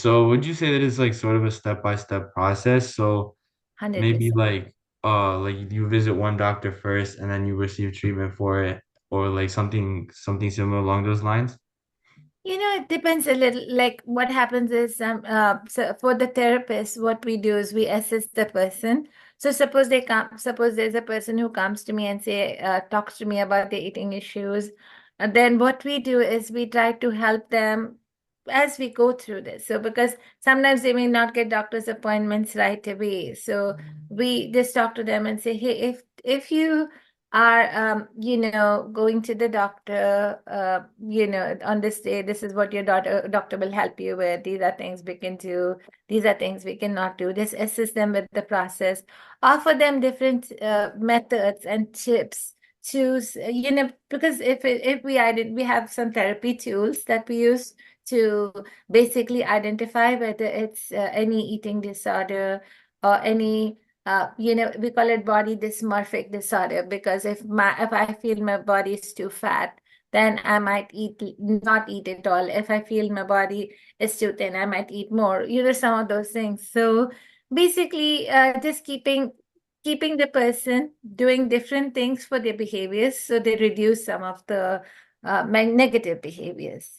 So would you say that it's like sort of a step-by-step process? So maybe 100%. like you visit one doctor first and then you receive treatment for it, or like something similar along those lines? It depends a little. Like what happens is, so for the therapist, what we do is we assist the person. So suppose there's a person who comes to me and talks to me about their eating issues. And then what we do is we try to help them as we go through this. So because sometimes they may not get doctor's appointments right away. So we just talk to them and say, hey, if you are going to the doctor, on this day, this is what your doctor will help you with. These are things we can do, these are things we cannot do. Just assist them with the process, offer them different methods and tips to because if we have some therapy tools that we use to basically identify whether it's any eating disorder or any we call it body dysmorphic disorder, because if I feel my body is too fat, then I might not eat at all. If I feel my body is too thin, I might eat more. Some of those things. So basically, just keeping the person doing different things for their behaviors, so they reduce some of the negative behaviors.